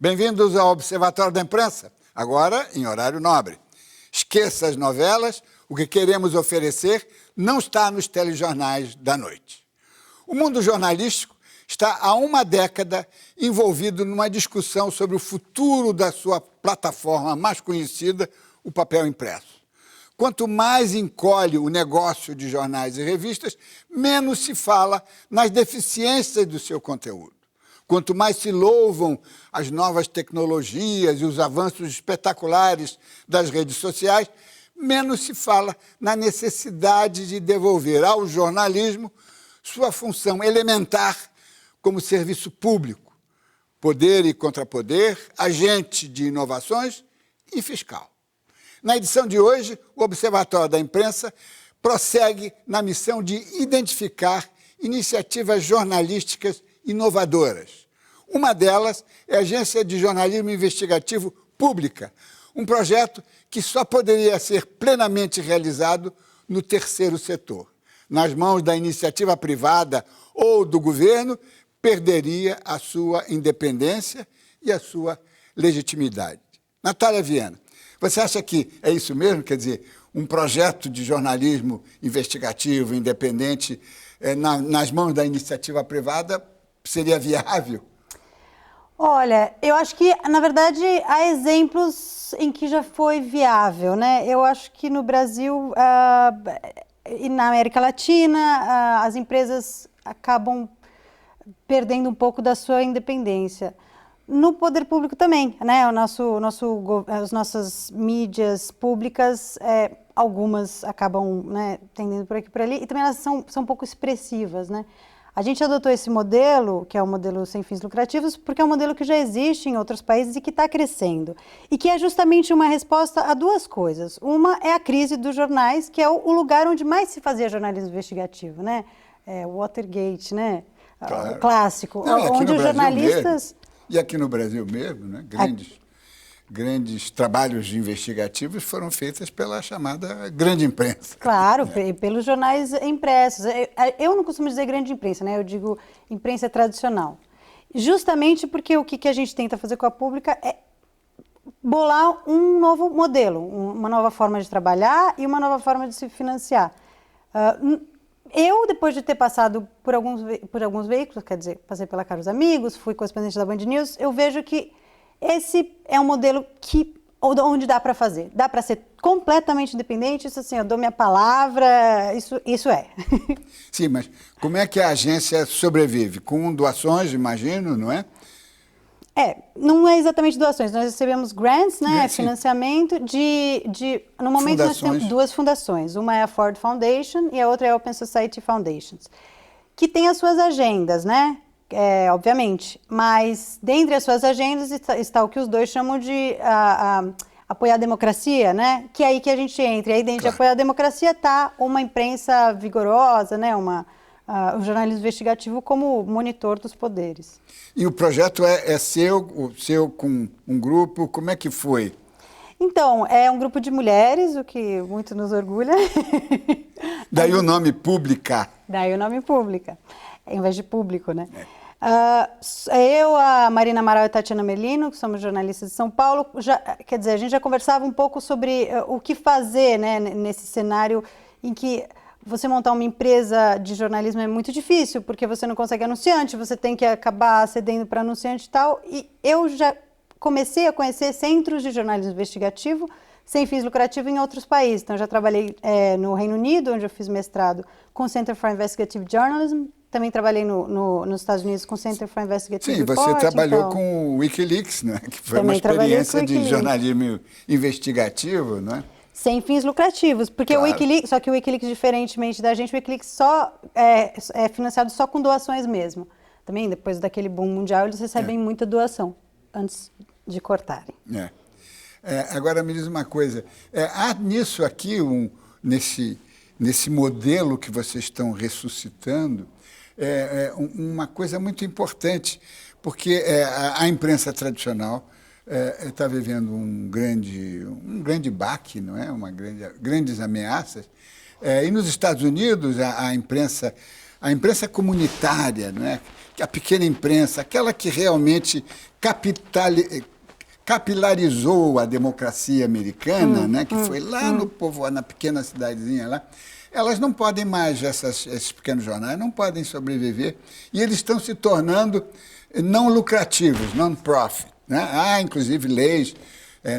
Bem-vindos ao Observatório da Imprensa, agora em horário nobre. Esqueça as novelas, o que queremos oferecer não está nos telejornais da noite. O mundo jornalístico está há uma década envolvido numa discussão sobre o futuro da sua plataforma mais conhecida, o papel impresso. Quanto mais encolhe o negócio de jornais e revistas, menos se fala nas deficiências do seu conteúdo. Quanto mais se louvam as novas tecnologias e os avanços espetaculares das redes sociais, menos se fala na necessidade de devolver ao jornalismo sua função elementar como serviço público, poder e contrapoder, agente de inovações e fiscal. Na edição de hoje, o Observatório da Imprensa prossegue na missão de identificar iniciativas jornalísticas inovadoras. Uma delas é a Agência de Jornalismo Investigativo Pública, um projeto que só poderia ser plenamente realizado no terceiro setor. Nas mãos da iniciativa privada ou do governo, perderia a sua independência e a sua legitimidade. Natália Viana, você acha que é isso mesmo? Quer dizer, um projeto de jornalismo investigativo, independente, nas mãos da iniciativa privada, seria viável? Olha, eu acho que, na verdade, há exemplos em que já foi viável, né? Eu acho que no Brasil e na América Latina, as empresas acabam perdendo um pouco da sua independência. No poder público também, né? As nossas mídias públicas, algumas acabam, né, tendendo por aqui e por ali, e também elas são um pouco expressivas, né? A gente adotou esse modelo, que é o modelo sem fins lucrativos, porque é um modelo que já existe em outros países e que está crescendo. E que é justamente uma resposta a duas coisas. Uma é a crise dos jornais, que é o lugar onde mais se fazia jornalismo investigativo, né? Watergate, né? Claro. O clássico, Não, onde os jornalistas... Mesmo, e aqui no Brasil mesmo, né? Grandes trabalhos investigativos foram feitos pela chamada grande imprensa. Claro, pelos jornais impressos. Eu não costumo dizer grande imprensa, né? Eu digo imprensa tradicional. Justamente porque o que a gente tenta fazer com a pública é bolar um novo modelo, uma nova forma de trabalhar e uma nova forma de se financiar. Eu, depois de ter passado por alguns veículos, quer dizer, passei pela Caros Amigos, fui correspondente da Band News, eu vejo que esse é um modelo onde dá para fazer. Dá para ser completamente independente, isso assim, eu dou minha palavra, isso é. Sim, mas como é que a agência sobrevive? Com doações, imagino, não é? Não é exatamente doações, nós recebemos grants, né, Sim. Financiamento no momento Fundações. nós temos duas fundações, uma é a Ford Foundation e a outra é a Open Society Foundations, que tem as suas agendas, né, obviamente, mas dentre as suas agendas está o que os dois chamam de apoiar a democracia, né, que é aí que a gente entra, e aí dentro de apoiar a democracia está uma imprensa vigorosa, né, o jornalismo investigativo como monitor dos poderes. E o projeto é seu com um grupo, como é que foi? Então, é um grupo de mulheres, o que muito nos orgulha. Daí o nome Pública. Daí o nome Pública, em vez de público, né? Eu, a Marina Amaral e a Tatiana Melino, que somos jornalistas de São Paulo, quer dizer, a gente já conversava um pouco sobre o que fazer, né, nesse cenário em que você montar uma empresa de jornalismo é muito difícil, porque você não consegue anunciante, você tem que acabar cedendo para anunciante e tal. E eu já comecei a conhecer centros de jornalismo investigativo sem fins lucrativos em outros países. Então, já trabalhei no Reino Unido, onde eu fiz mestrado com o Center for Investigative Journalism. Também trabalhei nos Estados Unidos com o Center for Investigative Reporting. Sim, você trabalhou com o Wikileaks, né? Que foi uma experiência de jornalismo investigativo, não é? Sem fins lucrativos, porque claro. O Wikileaks, só que o Wikileaks, diferentemente da gente, o Wikileaks só é financiado só com doações mesmo. Também, depois daquele boom mundial, eles recebem muita doação, antes de cortarem. Agora, me diz uma coisa, há nisso aqui, nesse modelo que vocês estão ressuscitando, uma coisa muito importante, porque a imprensa tradicional está vivendo um grande baque, não é? Grandes ameaças. E nos Estados Unidos, a imprensa a imprensa comunitária, não é? A pequena imprensa, aquela que realmente capilarizou a democracia americana, né? Que foi lá no povoado, na pequena cidadezinha lá, elas não podem mais, esses pequenos jornais, não podem sobreviver, e eles estão se tornando não lucrativos, non-profit, né? Há, inclusive, leis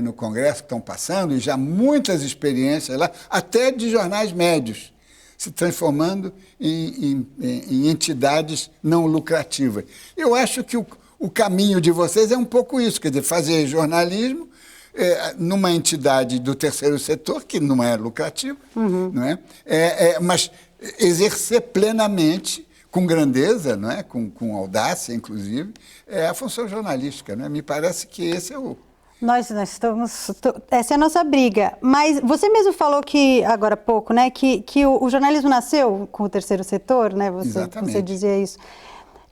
no Congresso que estão passando, e já muitas experiências lá, até de jornais médios, se transformando em entidades não lucrativas. Eu acho que o caminho de vocês é um pouco isso, quer dizer, fazer jornalismo numa entidade do terceiro setor, que não é lucrativa, não é? Mas exercer plenamente, com grandeza, não é? Com audácia, inclusive, a função jornalística. Não é? Me parece que esse é o... Nós estamos... Essa é a nossa briga. Mas você mesmo falou que, agora há pouco, né, que o jornalismo nasceu com o terceiro setor, né? Você dizia isso.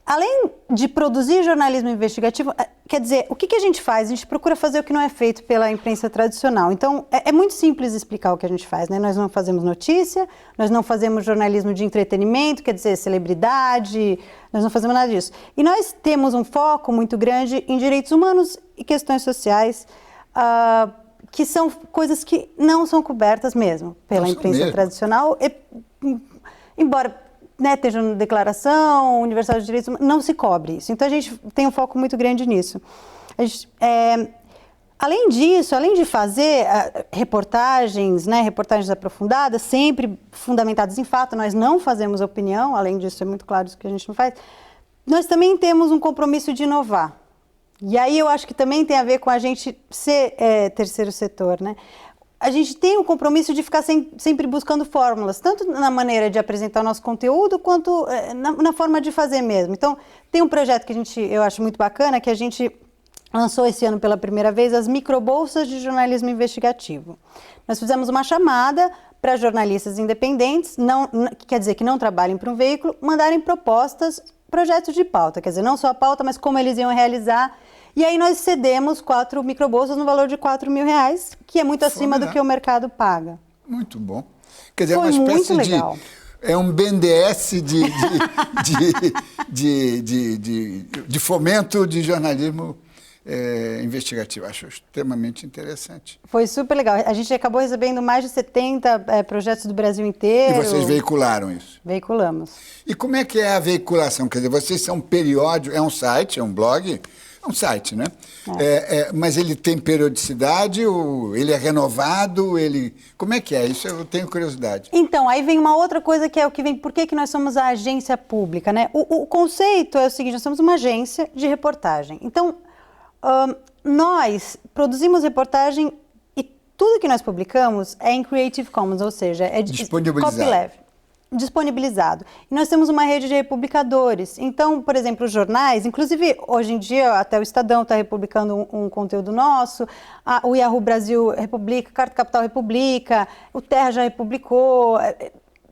Além de produzir jornalismo investigativo, quer dizer, o que a gente faz? A gente procura fazer o que não é feito pela imprensa tradicional. Então, é muito simples explicar o que a gente faz, né? Nós não fazemos notícia, nós não fazemos jornalismo de entretenimento, quer dizer, celebridade, nós não fazemos nada disso. E nós temos um foco muito grande em direitos humanos e questões sociais, que são coisas que não são cobertas mesmo pela imprensa tradicional, embora... né, esteja na Declaração Universal de Direitos Humanos, não se cobre isso. Então, a gente tem um foco muito grande nisso. Além disso, além de fazer reportagens, né, reportagens aprofundadas, sempre fundamentadas em fato, nós não fazemos opinião, além disso, é muito claro isso que a gente não faz, nós também temos um compromisso de inovar. E aí eu acho que também tem a ver com a gente ser terceiro setor, né? A gente tem um compromisso de ficar sempre buscando fórmulas, tanto na maneira de apresentar o nosso conteúdo, quanto na forma de fazer mesmo. Então, tem um projeto que eu acho muito bacana, que a gente lançou esse ano pela primeira vez, as microbolsas de jornalismo investigativo. Nós fizemos uma chamada para jornalistas independentes, quer dizer, que não trabalhem para um veículo, mandarem projetos de pauta, quer dizer, não só a pauta, mas como eles iam realizar. E aí nós cedemos 4 microbolsas no valor de R$4.000, que é muito acima do que o mercado paga. Muito bom. Quer dizer, é uma espécie de... É um BNDES de fomento de jornalismo investigativo. Acho extremamente interessante. Foi super legal. A gente acabou recebendo mais de 70 projetos do Brasil inteiro. E vocês veicularam isso? Veiculamos. E como é que é a veiculação? Quer dizer, vocês são periódico, é um site, é um blog... É um site, né? Mas ele tem periodicidade, ele é renovado, como é que é? Isso eu tenho curiosidade. Então, aí vem uma outra coisa que é o que vem, por que nós somos a agência pública, né? O conceito é o seguinte, nós somos uma agência de reportagem. Então, nós produzimos reportagem e tudo que nós publicamos é em Creative Commons, ou seja, é disponibilizado. Disponibilizado. E nós temos uma rede de republicadores. Então, por exemplo, os jornais, inclusive hoje em dia até o Estadão está republicando um conteúdo nosso, o Yahoo Brasil republica, Carta Capital republica, o Terra já republicou,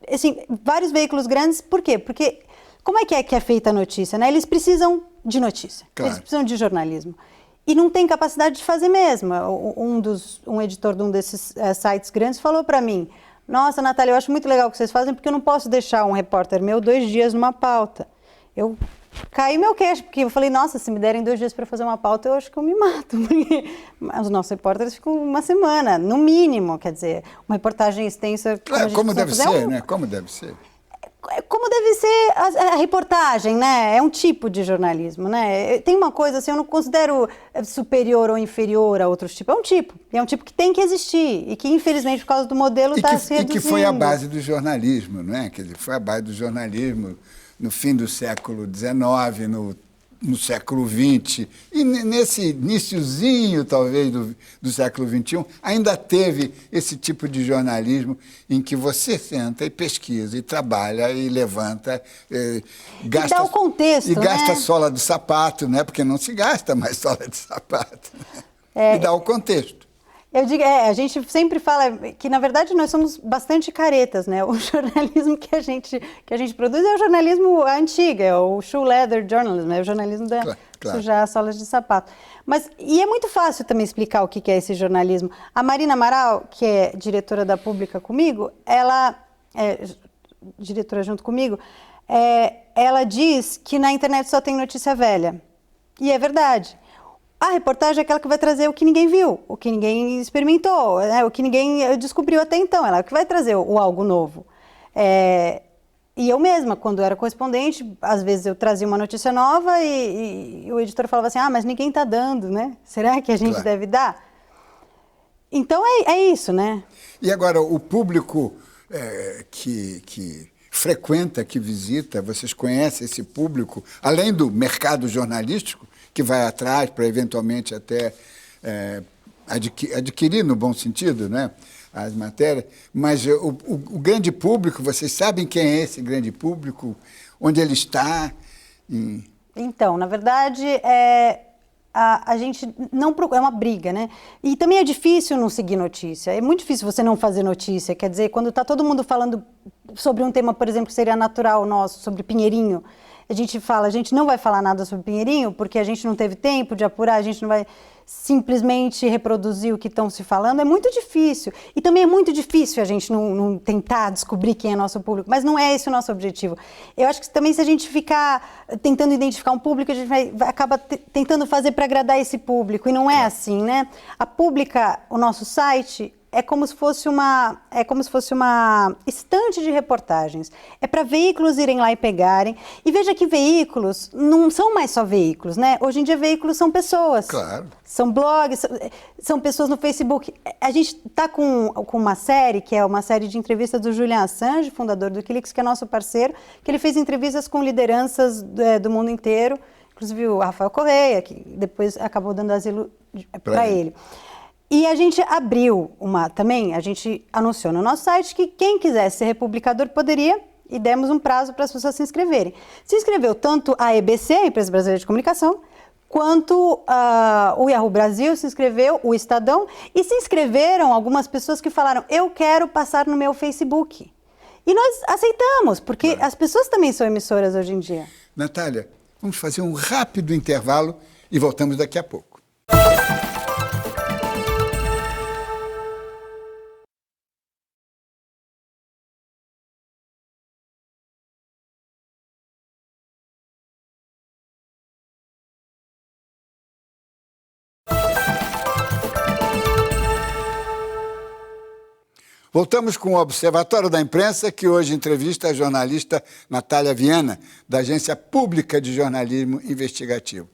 assim, vários veículos grandes. Por quê? Porque como é que é feita a notícia, né? Eles precisam de notícia, claro. Eles precisam de jornalismo. E não tem capacidade de fazer mesmo. Um editor de um desses sites grandes falou para mim: nossa, Natália, eu acho muito legal o que vocês fazem, porque eu não posso deixar um repórter meu 2 dias numa pauta. Eu caí meu queixo, porque eu falei, nossa, se me derem 2 dias para fazer uma pauta, eu acho que eu me mato. Porque os nossos repórteres ficam 1 semana, no mínimo, quer dizer, uma reportagem extensa... Como deve ser, né? Como deve ser. Como deve ser a reportagem, né? É um tipo de jornalismo, né? Tem uma coisa assim, eu não considero superior ou inferior a outros tipos. É um tipo que tem que existir e que, infelizmente, por causa do modelo, está se reduzindo. E que foi a base do jornalismo, não é? Quer dizer, foi a base do jornalismo no fim do século XIX, no século XX, e nesse iniciozinho, talvez, do século XXI, ainda teve esse tipo de jornalismo em que você senta e pesquisa, e trabalha, e levanta, gasta... E dá o contexto, e gasta né? Sola de sapato, né? Porque não se gasta mais sola de sapato. Né? E dá o contexto. Eu digo, a gente sempre fala que, na verdade, nós somos bastante caretas, né? O jornalismo que a gente produz é o jornalismo antigo, é o shoe leather journalism, é o jornalismo da sujar solas de sapato. E é muito fácil também explicar o que é esse jornalismo. A Marina Amaral, que é diretora da Pública comigo, ela é diretora junto comigo, ela diz que na internet só tem notícia velha. E é verdade. A reportagem é aquela que vai trazer o que ninguém viu, o que ninguém experimentou, né? O que ninguém descobriu até então. Ela é que vai trazer o algo novo. E eu mesma, quando era correspondente, às vezes eu trazia uma notícia nova e o editor falava assim, mas ninguém está dando, né? Será que a gente deve dar? Então é isso, né? E agora, o público que frequenta, que visita, vocês conhecem esse público, além do mercado jornalístico, que vai atrás para eventualmente até adquirir, no bom sentido, né, as matérias, mas o grande público, vocês sabem quem é esse grande público, onde ele está? Então, na verdade, a gente não procura, é uma briga, né? E também é difícil não seguir notícia, é muito difícil você não fazer notícia, quer dizer, quando está todo mundo falando sobre um tema, por exemplo, que seria natural nosso, sobre Pinheirinho, a gente fala, a gente não vai falar nada sobre Pinheirinho porque a gente não teve tempo de apurar, a gente não vai simplesmente reproduzir o que estão se falando, é muito difícil. E também é muito difícil a gente não tentar descobrir quem é nosso público, mas não é esse o nosso objetivo. Eu acho que também se a gente ficar tentando identificar um público, a gente vai acaba tentando fazer para agradar esse público, e não é assim, né? A Pública, o nosso site, é como se fosse uma estante de reportagens. É para veículos irem lá e pegarem. E veja que veículos não são mais só veículos, né? Hoje em dia veículos são pessoas. Claro. São blogs, são pessoas no Facebook. A gente está com uma série, que é uma série de entrevistas do Julian Assange, fundador do Wikileaks, que é nosso parceiro, que ele fez entrevistas com lideranças do mundo inteiro, inclusive o Rafael Correia, que depois acabou dando asilo para ele. E a gente abriu a gente anunciou no nosso site que quem quisesse ser republicador poderia, e demos um prazo para as pessoas se inscreverem. Se inscreveu tanto a EBC, a Empresa Brasileira de Comunicação, quanto o Yahoo Brasil se inscreveu, o Estadão, e se inscreveram algumas pessoas que falaram, eu quero passar no meu Facebook. E nós aceitamos, porque as pessoas também são emissoras hoje em dia. Natália, vamos fazer um rápido intervalo e voltamos daqui a pouco. Voltamos com o Observatório da Imprensa, que hoje entrevista a jornalista Natália Viana, da Agência Pública de Jornalismo Investigativo.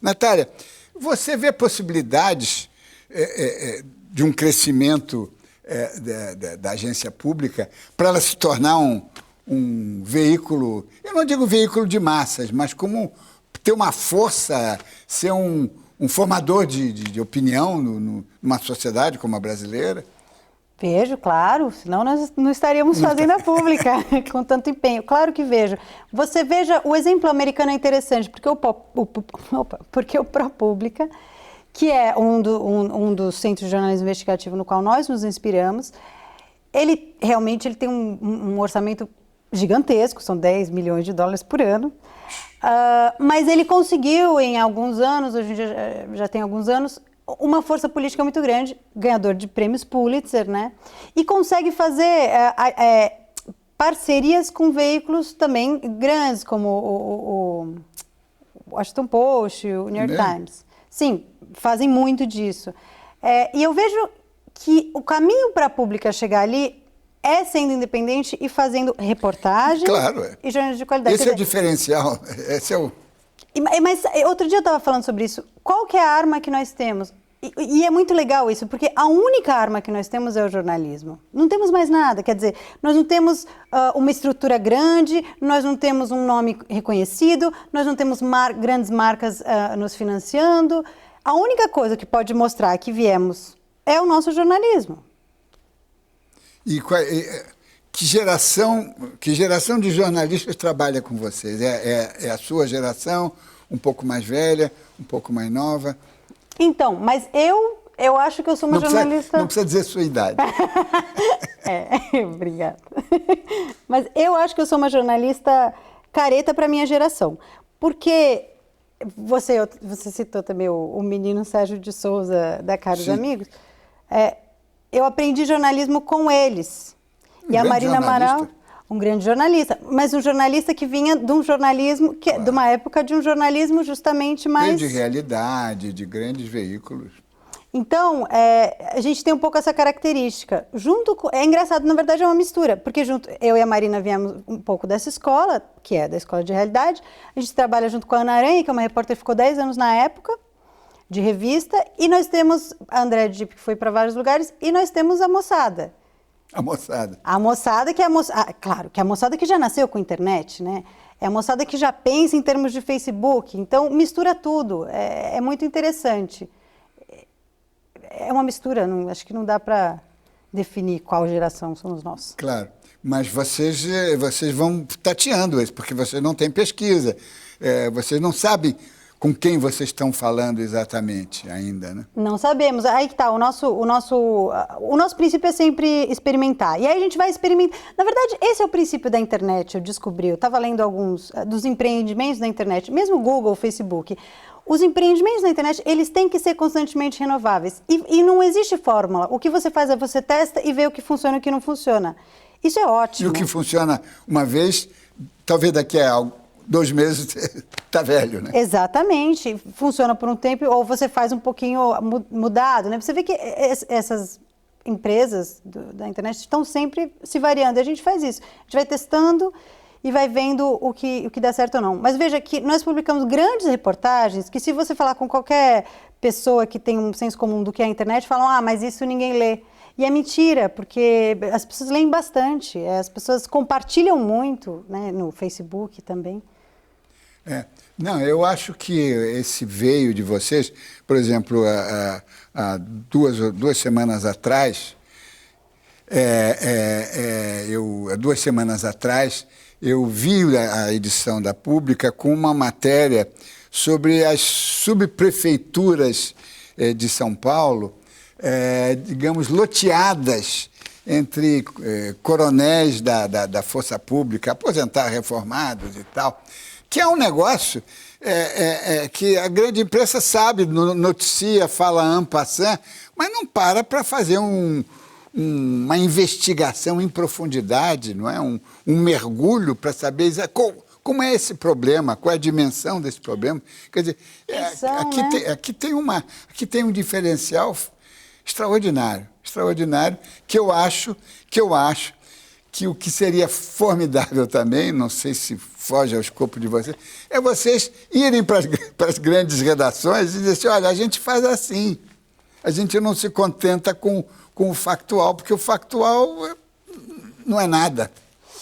Natália, você vê possibilidades de um crescimento da agência pública para ela se tornar um veículo, eu não digo veículo de massas, mas como ter uma força, ser um formador de opinião numa sociedade como a brasileira? Vejo, claro, senão nós não estaríamos fazendo a Pública com tanto empenho. Claro que vejo. Você veja, o exemplo americano é interessante, porque o ProPublica, que é um dos centros de jornalismo investigativo no qual nós nos inspiramos, ele realmente tem um orçamento gigantesco, são 10 milhões de dólares por ano, mas ele conseguiu em alguns anos, hoje em dia já tem alguns anos, uma força política muito grande, ganhador de prêmios Pulitzer, né? E consegue fazer parcerias com veículos também grandes, como o Washington Post, o New York Times. Sim, fazem muito disso. E eu vejo que o caminho para a Pública chegar ali é sendo independente e fazendo reportagem e jornalismo de qualidade. Esse é o diferencial, esse é o... Mas outro dia eu estava falando sobre isso. Qual que é a arma que nós temos? E é muito legal isso, porque a única arma que nós temos é o jornalismo. Não temos mais nada, quer dizer, nós não temos uma estrutura grande, nós não temos um nome reconhecido, nós não temos grandes marcas nos financiando. A única coisa que pode mostrar que viemos é o nosso jornalismo. E que geração de jornalistas trabalha com vocês? É a sua geração, um pouco mais velha, um pouco mais nova? Então, mas eu acho que eu sou uma jornalista... Não precisa dizer sua idade. Obrigada. Mas eu acho que eu sou uma jornalista careta para a minha geração. Porque você citou também o menino Sérgio de Souza, da Caros Amigos. Eu aprendi jornalismo com eles. E a Marina Amaral... um grande jornalista, mas um jornalista que vinha de um jornalismo, de uma época de um jornalismo justamente mais... De realidade, de grandes veículos. Então, a gente tem um pouco essa característica. É engraçado, na verdade é uma mistura, porque eu e a Marina viemos um pouco dessa escola, que é da Escola de Realidade. A gente trabalha junto com a Ana Aranha, que é uma repórter que ficou 10 anos na época, de revista, e nós temos a Andréa Dipp, que foi para vários lugares, e nós temos a moçada. A moçada. A moçada que é a moçada... Claro, que é a moçada que já nasceu com internet, né? É a moçada que já pensa em termos de Facebook. Então, mistura tudo. É muito interessante. É uma mistura, acho que não dá para definir qual geração somos nós. Claro, mas vocês vão tateando isso, porque vocês não têm pesquisa, vocês não sabem com quem vocês estão falando exatamente ainda, né? Não sabemos. Aí que está, o nosso princípio é sempre experimentar. E aí a gente vai experimentar. Na verdade, esse é o princípio da internet, eu descobri. Eu estava lendo alguns dos empreendimentos da internet, mesmo o Google, o Facebook. Os empreendimentos na internet, eles têm que ser constantemente renováveis. E não existe fórmula. O que você faz é você testa e vê o que funciona e o que não funciona. Isso é ótimo. E o que funciona uma vez, talvez daqui a 2 meses está velho, né? Exatamente. Funciona por um tempo ou você faz um pouquinho mudado, né? Você vê que essas empresas da internet estão sempre se variando. E a gente faz isso. A gente vai testando e vai vendo o que dá certo ou não. Mas veja que nós publicamos grandes reportagens que se você falar com qualquer pessoa que tem um senso comum do que é a internet, falam, mas isso ninguém lê. E é mentira, porque as pessoas leem bastante, as pessoas compartilham muito, né, no Facebook também. Não, eu acho que esse veio de vocês, por exemplo, há 2 semanas atrás, há 2 semanas atrás, eu vi a edição da Pública com uma matéria sobre as subprefeituras de São Paulo, digamos, loteadas entre coronéis da Força Pública, aposentados, reformados e tal, que é um negócio que a grande imprensa sabe, noticia, fala en passant, mas não para fazer uma investigação em profundidade, não é? Um mergulho para saber como é esse problema, qual é a dimensão desse problema. Quer dizer, aqui tem um diferencial extraordinário, que eu acho que o que seria formidável também, não sei se foge ao escopo de vocês, é vocês irem para as grandes redações e dizer assim, olha, a gente faz assim, a gente não se contenta com o factual, porque o factual não é nada,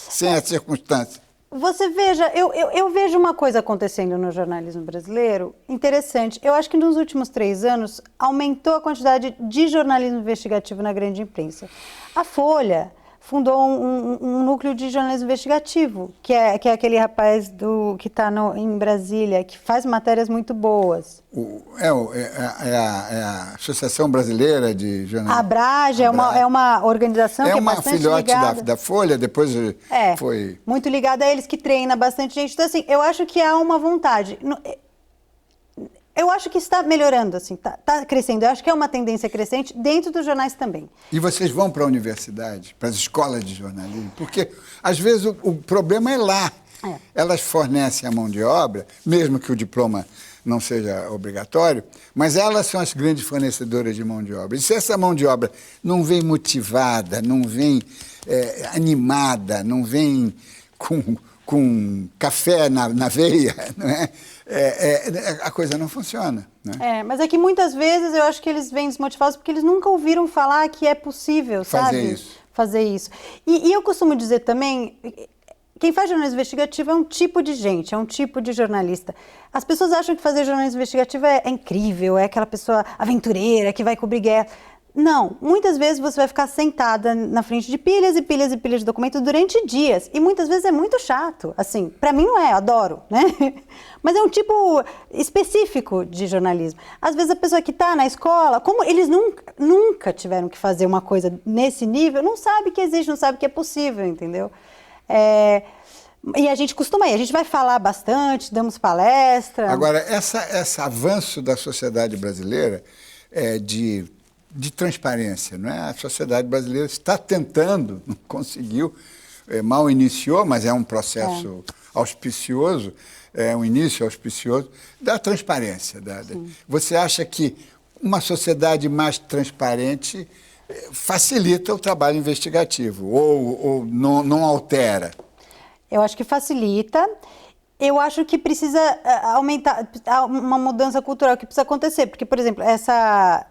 sem a circunstância. Você veja, eu vejo uma coisa acontecendo no jornalismo brasileiro interessante. Eu acho que nos últimos 3 anos aumentou a quantidade de jornalismo investigativo na grande imprensa. A Folha fundou um núcleo de jornalismo investigativo, que é aquele rapaz que está em Brasília, que faz matérias muito boas. É a Associação Brasileira de Jornalismo. A Abrage é uma organização que é bastante ligada. É uma filhote da Folha, depois foi... muito ligada a eles, que treina bastante gente. Então, assim, eu acho que há uma vontade. Eu acho que está melhorando, assim, está crescendo. Eu acho que é uma tendência crescente dentro dos jornais também. E vocês vão para a universidade, para as escolas de jornalismo? Porque, às vezes, o problema é lá. Elas fornecem a mão de obra, mesmo que o diploma não seja obrigatório, mas elas são as grandes fornecedoras de mão de obra. E se essa mão de obra não vem motivada, não vem animada, não vem com café na veia, não é? A coisa não funciona. Né? Mas é que muitas vezes eu acho que eles vêm desmotivados porque eles nunca ouviram falar que é possível, fazer isso. E eu costumo dizer também, quem faz jornalismo investigativo é um tipo de gente, é um tipo de jornalista. As pessoas acham que fazer jornalismo investigativo é incrível, é aquela pessoa aventureira que vai cobrir guerra. Não, muitas vezes você vai ficar sentada na frente de pilhas e pilhas e pilhas de documentos durante dias. E muitas vezes é muito chato. Assim, para mim não é, adoro, né? Mas é um tipo específico de jornalismo. Às vezes a pessoa que está na escola, como eles nunca tiveram que fazer uma coisa nesse nível, não sabe que existe, não sabe que é possível, entendeu? E a gente costuma ir, a gente vai falar bastante, damos palestra. Agora, esse avanço da sociedade brasileira de transparência, não é? A sociedade brasileira está tentando, não conseguiu, mal iniciou, mas é um processo auspicioso, é um início auspicioso da transparência. Você acha que uma sociedade mais transparente facilita o trabalho investigativo ou não altera? Eu acho que facilita. Eu acho que precisa aumentar, uma mudança cultural que precisa acontecer, porque, por exemplo, essa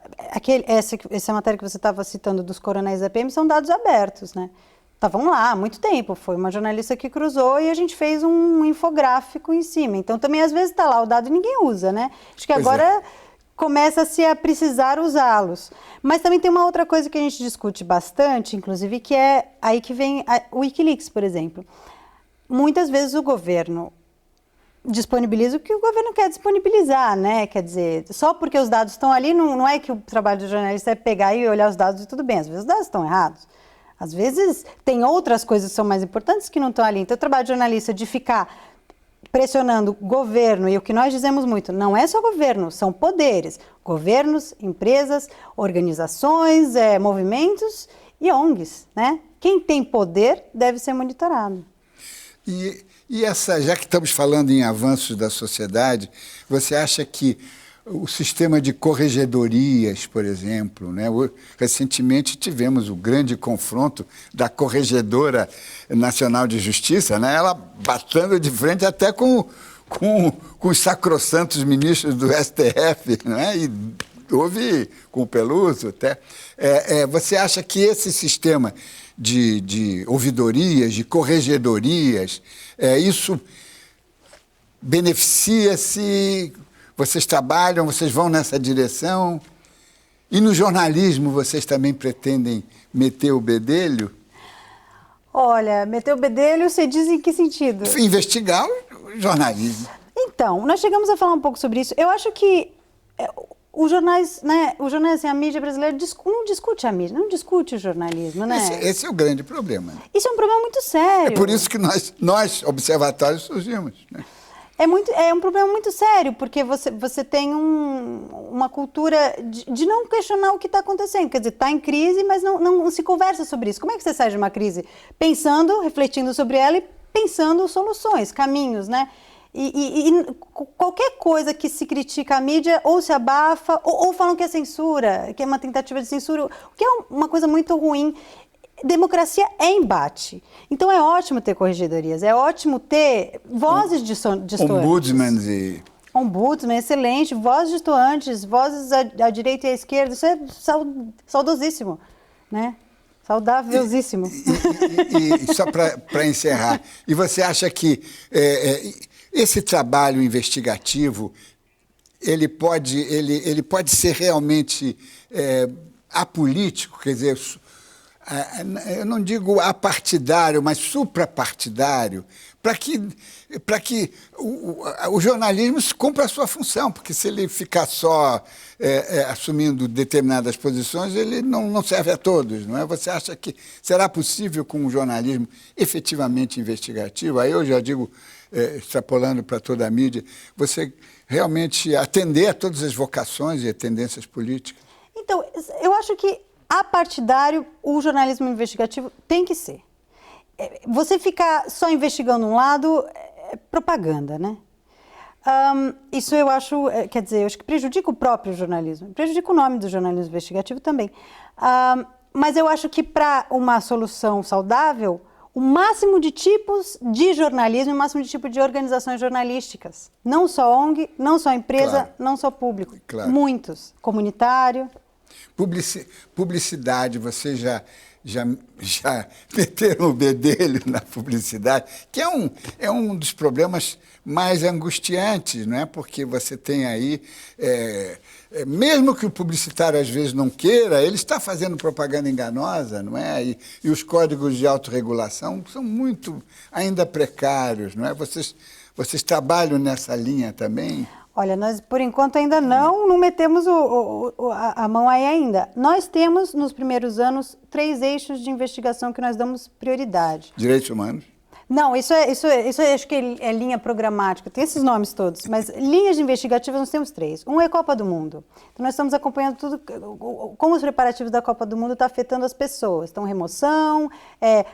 matéria que você estava citando dos coronéis da PM são dados abertos, né? Estavam lá há muito tempo, foi uma jornalista que cruzou e a gente fez um infográfico em cima. Então, também, às vezes, está lá o dado e ninguém usa, né? Acho que agora começa-se a precisar usá-los. Mas também tem uma outra coisa que a gente discute bastante, inclusive, que é aí que vem o Wikileaks, por exemplo. Muitas vezes o governo disponibiliza o que o governo quer disponibilizar, né? Quer dizer, só porque os dados estão ali, não é que o trabalho do jornalista é pegar e olhar os dados e tudo bem. Às vezes os dados estão errados. Às vezes tem outras coisas que são mais importantes que não estão ali. Então o trabalho do jornalista de ficar pressionando o governo, e o que nós dizemos muito, não é só governo, são poderes. Governos, empresas, organizações, movimentos e ONGs, né? Quem tem poder deve ser monitorado. E já que estamos falando em avanços da sociedade, você acha que o sistema de corregedorias, por exemplo, né? Recentemente tivemos o grande confronto da Corregedora Nacional de Justiça, né? Ela batendo de frente até com os sacrossantos ministros do STF, né? E houve com o Peluso até. Você acha que esse sistema de ouvidorias, de corregedorias, isso beneficia-se? Vocês trabalham, vocês vão nessa direção? E no jornalismo vocês também pretendem meter o bedelho? Olha, meter o bedelho, você diz em que sentido? Investigar o jornalismo. Então, nós chegamos a falar um pouco sobre isso. Eu acho que os jornais, né, assim, a mídia brasileira não discute a mídia, não discute o jornalismo, né? Esse é o grande problema. Isso é um problema muito sério. É por isso que nós observatórios, surgimos, né? É um problema muito sério, porque você tem uma cultura de não questionar o que está acontecendo. Quer dizer, está em crise, mas não se conversa sobre isso. Como é que você sai de uma crise? Pensando, refletindo sobre ela e pensando soluções, caminhos, né? E qualquer coisa que se critica a mídia ou se abafa, ou falam que é censura, que é uma tentativa de censura, o que é uma coisa muito ruim. Democracia é embate. Então é ótimo ter corregedorias, é ótimo ter vozes distoantes. Ombudsman, excelente, vozes distoantes, vozes à direita e à esquerda, isso é saudosíssimo, né? Saudávelzíssimo. E só para encerrar, e você acha que esse trabalho investigativo ele pode ser realmente apolítico, quer dizer, eu não digo apartidário, mas suprapartidário, para que o jornalismo cumpra a sua função, porque se ele ficar só assumindo determinadas posições, ele não serve a todos, não é? Você acha que será possível com um jornalismo efetivamente investigativo? Aí eu já digo, extrapolando para toda a mídia, você realmente atender a todas as vocações e tendências políticas? Então, eu acho que apartidário, o jornalismo investigativo tem que ser. Você ficar só investigando um lado é propaganda, né? Isso eu acho, quer dizer, eu acho que prejudica o próprio jornalismo, prejudica o nome do jornalismo investigativo também. Mas eu acho que para uma solução saudável, o máximo de tipos de jornalismo, o máximo de tipo de organizações jornalísticas. Não só ONG, não só empresa, claro, não só público. Claro. Muitos. Comunitário. Publicidade, você já meteram o bedelho na publicidade, que é um dos problemas mais angustiantes, não é? Porque você tem aí, mesmo que o publicitário às vezes não queira, ele está fazendo propaganda enganosa, não é? E os códigos de autorregulação são muito ainda precários, não é? Vocês trabalham nessa linha também? Olha, nós, por enquanto, ainda não metemos a mão aí ainda. Nós temos, nos primeiros anos, 3 eixos de investigação que nós damos prioridade. Direitos humanos. Não, isso acho que é linha programática, tem esses nomes todos, mas linhas investigativas nós temos 3. Um é Copa do Mundo. Então nós estamos acompanhando tudo, como os preparativos da Copa do Mundo estão afetando as pessoas. Então remoção,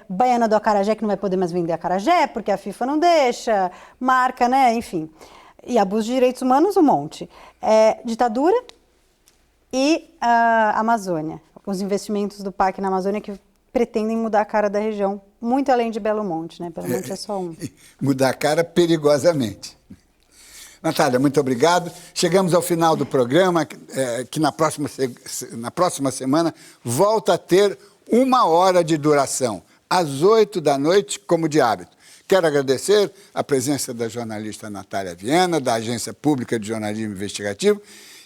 Baiana do acarajé que não vai poder mais vender acarajé porque a FIFA não deixa, marca, né, enfim. E abuso de direitos humanos, um monte. Ditadura e a Amazônia. Os investimentos do PAC na Amazônia que pretendem mudar a cara da região, muito além de Belo Monte, né? Belo Monte é só um. Mudar a cara perigosamente. Natália, muito obrigado. Chegamos ao final do programa, que na próxima semana volta a ter 1 hora de duração, às 8 da noite, como de hábito. Quero agradecer a presença da jornalista Natália Viena, da Agência Pública de Jornalismo Investigativo,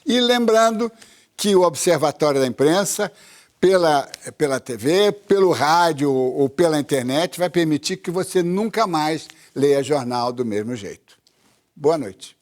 e lembrando que o Observatório da Imprensa, pela TV, pelo rádio ou pela internet, vai permitir que você nunca mais leia jornal do mesmo jeito. Boa noite.